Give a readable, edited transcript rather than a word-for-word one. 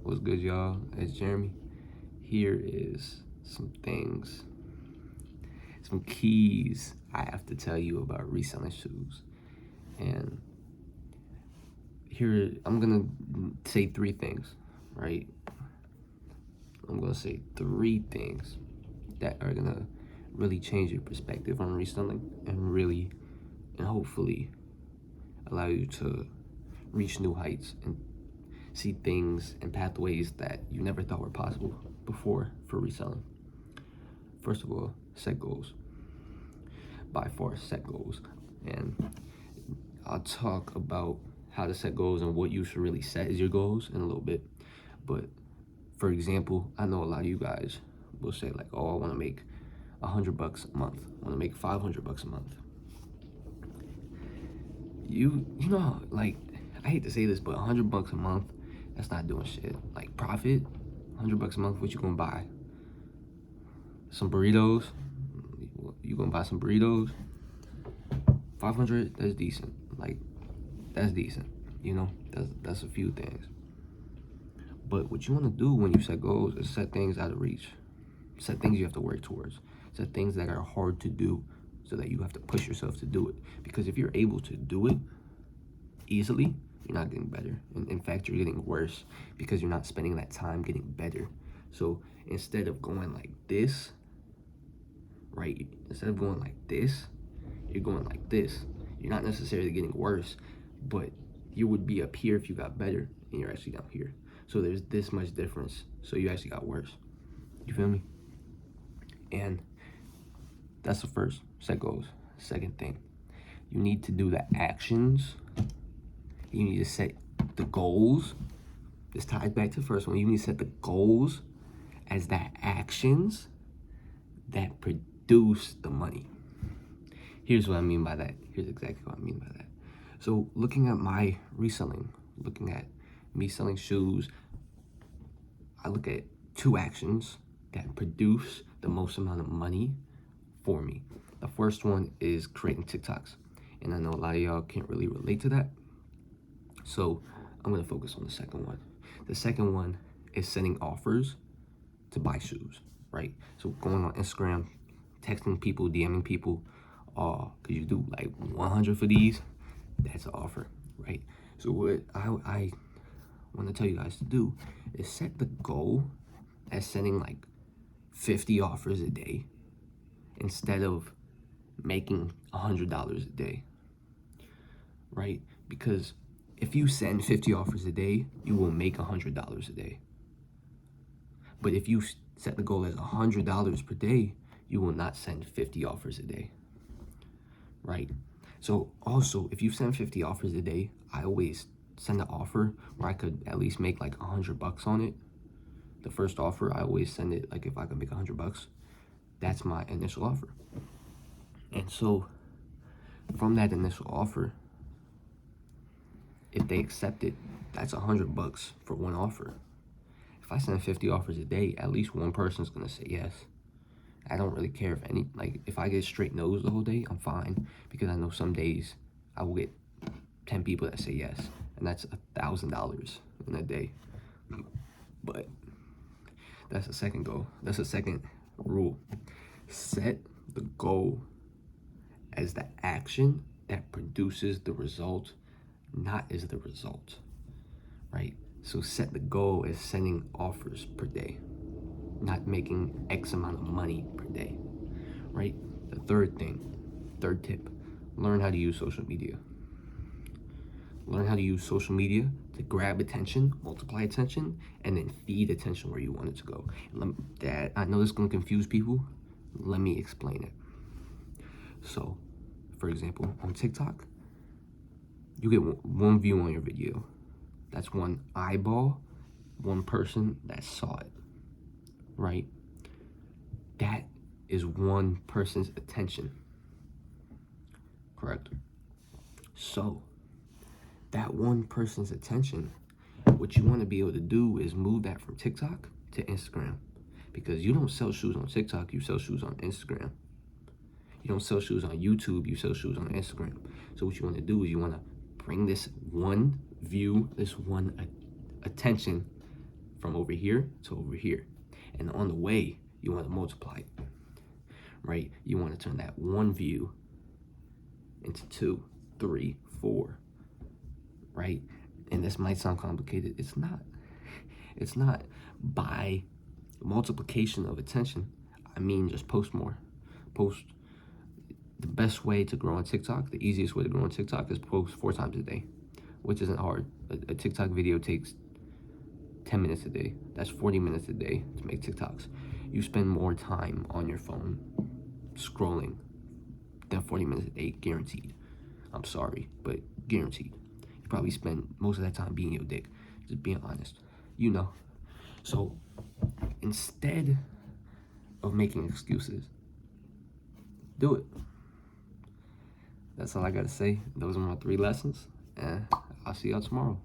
What's good, y'all? It's Jeremy. Here is some keys I have to tell you about reselling shoes. And here, I'm gonna say three things, right? I'm gonna say three things that are gonna really change your perspective on reselling and hopefully allow you to reach new heights and see things and pathways that you never thought were possible before for reselling. First of all, set goals. By far, set goals. And I'll talk about how to set goals and what you should really set as your goals in a little bit. But for example, I know a lot of you guys will say like, oh, I want to make $100 a month. I want to make $500 a month. You know, like, I hate to say this, but $100 a month, that's not doing shit. Like, profit, $100 a month, what you gonna buy? Some burritos? You gonna buy some burritos? 500, that's decent. Like, that's decent. You know, that's a few things. But what you wanna do when you set goals is set things out of reach. Set things you have to work towards. Set things that are hard to do so that you have to push yourself to do it. Because if you're able to do it easily, you're not getting better. In fact, you're getting worse because you're not spending that time getting better. So instead of going like this, right? Instead of going like this, you're going like this. You're not necessarily getting worse, but you would be up here if you got better, and you're actually down here. So there's this much difference. So you actually got worse. You feel me? And that's the first, set goals. Second thing, you need to do the actions. You need to set the goals. This ties back to the first one. You need to set the goals as the actions that produce the money. Here's what I mean by that. Here's exactly what I mean by that. So looking at my reselling, looking at me selling shoes, I look at two actions that produce the most amount of money for me. The first one is creating TikToks. And I know a lot of y'all can't really relate to that. So I'm gonna focus on the second one. The second one is sending offers to buy shoes, right? So going on Instagram, texting people, DMing people, cause you do like 100 for these, that's an offer, right? So what I want to tell you guys to do is set the goal as sending like 50 offers a day instead of making $100 a day, right? Because if you send 50 offers a day, you will make $100 a day. But if you set the goal as $100 per day, you will not send 50 offers a day, right? So also, if you send 50 offers a day, I always send an offer where I could at least make like $100 on it. The first offer, I always send it like if I could make $100, that's my initial offer. And so from that initial offer, if they accept it, that's $100 for one offer. If I send 50 offers a day, at least one person's gonna say yes. I don't really care if I get straight no's the whole day, I'm fine, because I know some days I will get 10 people that say yes, and that's $1,000 in a day. But that's the second goal. That's the second rule. Set the goal as the action that produces the result, not as the result, right? So set the goal as sending offers per day, not making X amount of money per day, right? The third tip, learn how to use social media. Learn how to use social media to grab attention, multiply attention, and then feed attention where you want it to go. I know this is gonna confuse people. Let me explain it. So, for example, on TikTok, you get one view on your video. That's one eyeball, one person that saw it, right? That is one person's attention, correct? So, that one person's attention, what you want to be able to do is move that from TikTok to Instagram, because you don't sell shoes on TikTok, you sell shoes on Instagram. You don't sell shoes on YouTube, you sell shoes on Instagram. So what you want to do is you want to bring this one view, this one attention from over here to over here. And on the way, you want to multiply it, right? You want to turn that one view into 2, 3, 4, right? And this might sound complicated. It's not. It's not. By multiplication of attention, I mean just post more. Post. The best way to grow on TikTok, the easiest way to grow on TikTok is post 4 times a day, which isn't hard. A TikTok video takes 10 minutes a day. That's 40 minutes a day to make TikToks. You spend more time on your phone scrolling than 40 minutes a day, guaranteed. I'm sorry, but guaranteed. You probably spend most of that time being your dick, just being honest, you know. So instead of making excuses, do it. That's all I gotta say. Those are my 3 lessons, and I'll see y'all tomorrow.